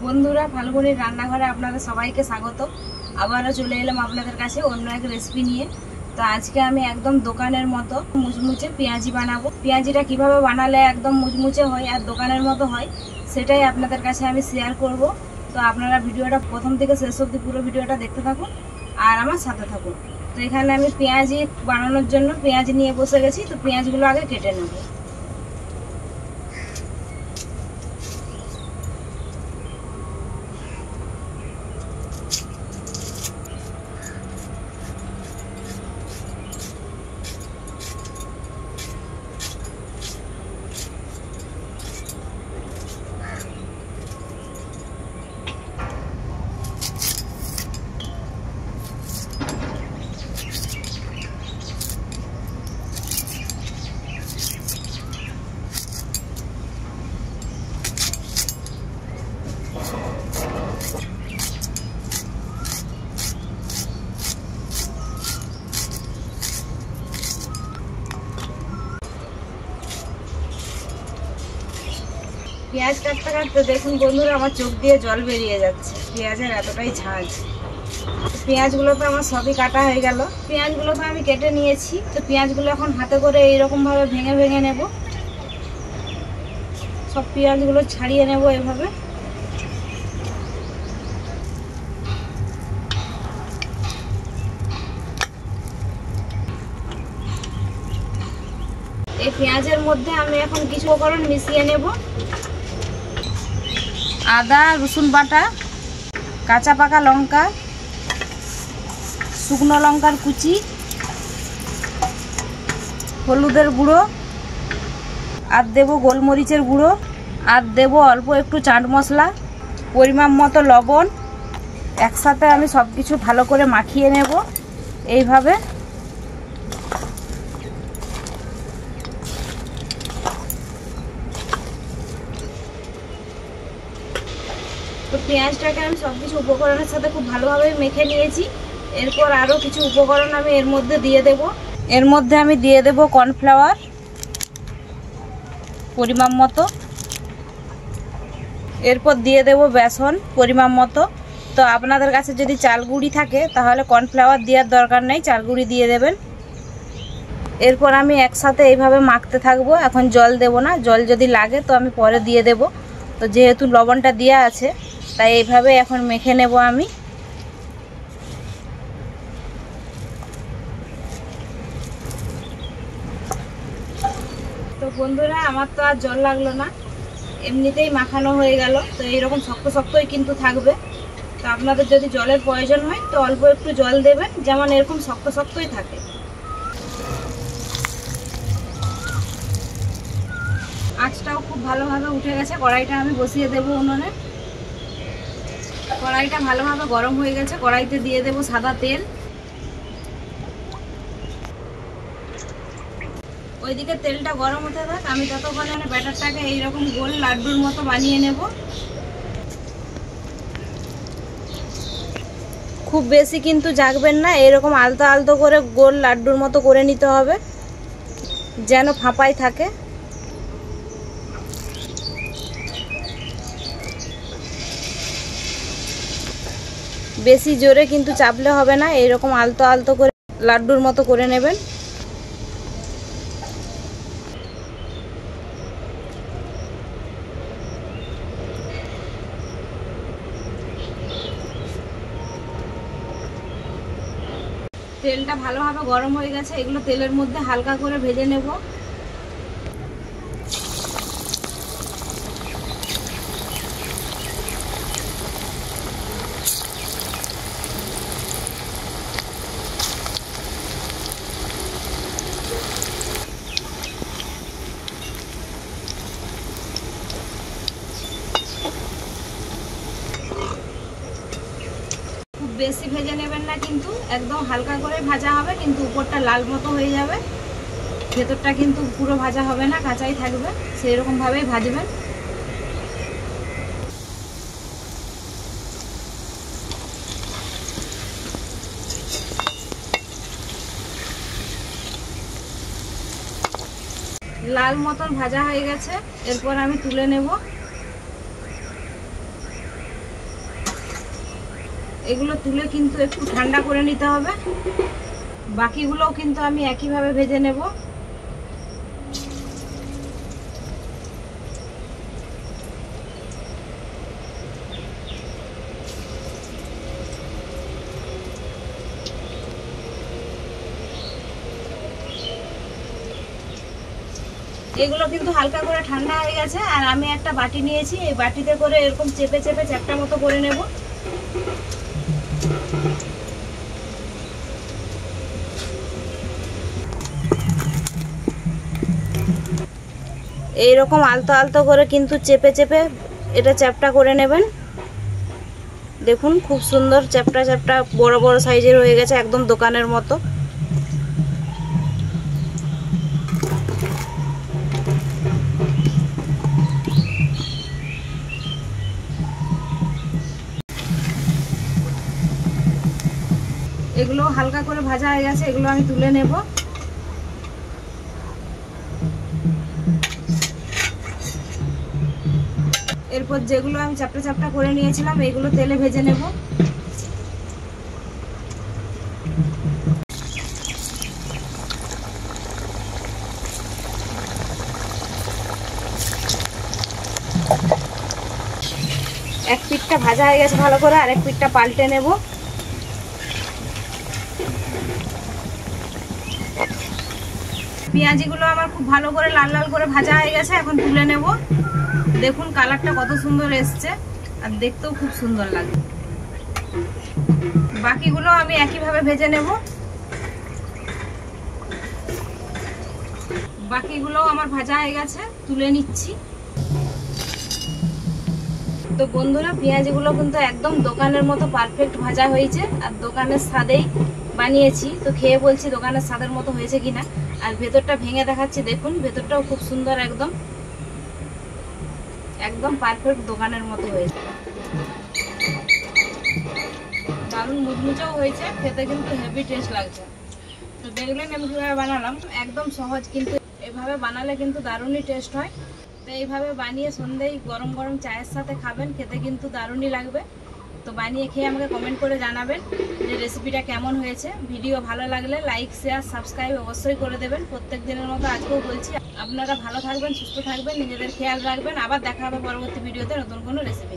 বন্ধুরা, ফাল্গুনির রান্নাঘরে আপনাদের সবাইকে স্বাগত। আবারও চলে এলাম আপনাদের কাছে অন্য এক রেসিপি নিয়ে। তো আজকে আমি একদম দোকানের মতো মুচমুচে পেঁয়াজি বানাবো। পেঁয়াজিটা কিভাবে বানালে একদম মুচমুচে হয় আর দোকানের মতো হয়, সেটাই আপনাদের কাছে আমি শেয়ার করব। তো আপনারা ভিডিওটা প্রথম থেকে শেষ অবধি পুরো ভিডিওটা দেখতে থাকুন আর আমার সাথে থাকুন। তো এখানে আমি পেঁয়াজি বানানোর জন্য পেঁয়াজ নিয়ে বসে গেছি। তো পেঁয়াজগুলো আগে কেটে নেব। পেঁয়াজ কাটতে কাটতে দেখুন বন্ধুরা, আমার চোখ দিয়ে জল বেরিয়ে যাচ্ছে। পেঁয়াজের এতটাই ঝাঁজ। পেঁয়াজগুলো তো আমার সবই কাটা হয়ে গেল। পেঁয়াজগুলো তো আমি কেটে নিয়েছি। তো পেঁয়াজগুলো এখন হাতে করে এইরকমভাবে ভেঙে ভেঙে নেব। সব পেঁয়াজগুলো ছাড়িয়ে নেব এভাবে। এই পেঁয়াজের মধ্যে আমি এখন কিছু উপকরণ মিশিয়ে নেব। আদা রসুন বাটা, কাঁচা পাকা লঙ্কা, শুকনো লঙ্কার কুচি, হলুদের গুঁড়ো, আর দেবো গোলমরিচের গুঁড়ো, আর দেবো অল্প একটু চাট মশলা, পরিমাণ মতো লবণ। একসাথে আমি সব কিছু ভালো করে মাখিয়ে নেব এইভাবে। তো পেঁয়াজটাকে আমি সব কিছু উপকরণের সাথে খুব ভালোভাবে মেখে নিয়েছি। এরপর আরও কিছু উপকরণ আমি এর মধ্যে দিয়ে দেব। এর মধ্যে আমি দিয়ে দেব কর্নফ্লাওয়ার পরিমাণ মতো। এরপর দিয়ে দেব বেসন পরিমাণ মতো। তো আপনাদের কাছে যদি চাল গুঁড়ি থাকে তাহলে কর্নফ্লাওয়ার দেওয়ার দরকার নেই, চাল গুঁড়ি দিয়ে দেবেন। এরপর আমি একসাথে এইভাবে মাখতে থাকবো। এখন জল দেব না, জল যদি লাগে তো আমি পরে দিয়ে দেব। তো যেহেতু লবণটা দেওয়া আছে তাই এইভাবে এখন মেখে নেব আমি। তো বন্ধুরা, আমার তো আর জল লাগলো না, এমনিতেই মাখানো হয়ে গেল। তো এইরকম শক্ত শক্তই কিন্তু থাকবে। তো আপনাদের যদি জলের প্রয়োজন হয় তো অল্প একটু জল দেবেন, যেমন এরকম শক্ত শক্তই থাকে। আঁচটাও খুব ভালোভাবে উঠে গেছে। কড়াইটা আমি বসিয়ে দেব উনুনে। কড়াইটা ভালোভাবে গরম হয়ে গেছে। কড়াইতে দিয়ে দেব সাদা তেল। ওইদিকে তেলটা গরম হতে থাক, আমি ততক্ষণে ব্যাটারটাকে এইরকম গোল লাড্ডুর মতো বানিয়ে নেব। খুব বেশি কিন্তু জাগবেন না, এরকম আলতো আলতো করে গোল লাড্ডুর মতো করে নিতে হবে, যেন ফাঁপাই থাকে। বেশি জোরে কিন্তু চাপলে হবে না, এইরকম আলতো আলতো করে লাড্ডুর মতো করে নেবেন। তেলটা ভালোভাবে গরম হয়ে গেছে। এগুলো তেলের মধ্যে হালকা করে ভেজে নেব। খুব বেশি ভেজে নেবেন না, কিন্তু একদম হালকা করে ভাজা হবে, কিন্তু উপরটা লাল মতো হয়ে যাবে। ভেতরটা কিন্তু পুরো ভাজা হবে না, কাঁচাই থাকবে। সেই রকম ভাবেই ভাজবেন। লাল মতন ভাজা হয়ে গেছে। এরপর আমি তুলে নেব। এগুলো তুলে কিন্তু একটু ঠান্ডা করে নিতে হবে। বাকিগুলোও কিন্তু আমি একইভাবে ভেজে নেব। এগুলো কিন্তু হালকা করে ঠান্ডা হয়ে গেছে, আর আমি একটা বাটি নিয়েছি, এই বাটিতে করে এরকম চেপে চেপে চ্যাপটা মতো করে নেব। এইরকম আলতো আলতো করে কিন্তু চেপে চেপে এটা চ্যাপটা করে নেবেন। দেখুন খুব সুন্দর চ্যাপটা চ্যাপটা বড় বড় সাইজের হয়ে গেছে, একদম দোকানের মতো। এগুলো হালকা করে ভাজা হয়ে গেছে, এগুলো আমি তুলে নেব। এরপর যেগুলো আমি চ্যাপটা চ্যাপটা করে নিয়েছিলাম এগুলো তেলে ভেজে নেব। এক পিঠটা ভাজা হয়ে গেছে ভালো করে, আরেক পিঠটা পাল্টে নেব। পেঁয়াজিগুলো আমার খুব ভালো করে লাল লাল করে ভাজা হয়ে গেছে, এখন তুলে নেব। দেখুন কালারটা কত সুন্দর এসছে, আর দেখতেও খুব সুন্দর লাগে। বাকিগুলো আমি একইভাবে ভেজে নেব। বাকিগুলো আমার ভাজা হয়ে গেছে, তুলে নিচ্ছি। তো বন্ধুরা, পেঁয়াজিগুলো কিন্তু একদম দোকানের মতো পারফেক্ট ভাজা হয়েছে, আর দোকানের স্বাদেই বানিয়েছি। তো খেয়ে বলছি দোকানের স্বাদের মতো হয়েছে কিনা। আর ভেতরটা ভেঙে দেখাচ্ছি, দেখুন ভেতরটাও খুব সুন্দর, একদম একদম পারফেক্ট দোকানের মতো হয়েছে। দারুণ মুচমুচেও হয়েছে, খেতে কিন্তু হেভি টেস্ট লাগছে। তো দেখলেন আমি কীভাবে বানালাম, একদম সহজ, কিন্তু এভাবে বানালে কিন্তু দারুণই টেস্ট হয়। তো এইভাবে বানিয়ে সন্ধ্যেয় গরম গরম চায়ের সাথে খাবেন, খেতে কিন্তু দারুণই লাগবে। তো বানিয়ে খেয়ে আমাকে কমেন্ট করে জানাবেন যে রেসিপিটা কেমন হয়েছে। ভিডিও ভালো লাগলে লাইক শেয়ার সাবস্ক্রাইব অবশ্যই করে দেবেন। প্রত্যেক দিনের মতো আজকেও বলছি, আপনারা ভালো থাকবেন, সুস্থ থাকবেন, নিজেদের খেয়াল রাখবেন। আবার দেখা হবে পরবর্তী ভিডিওতে নতুন কোনো রেসিপি।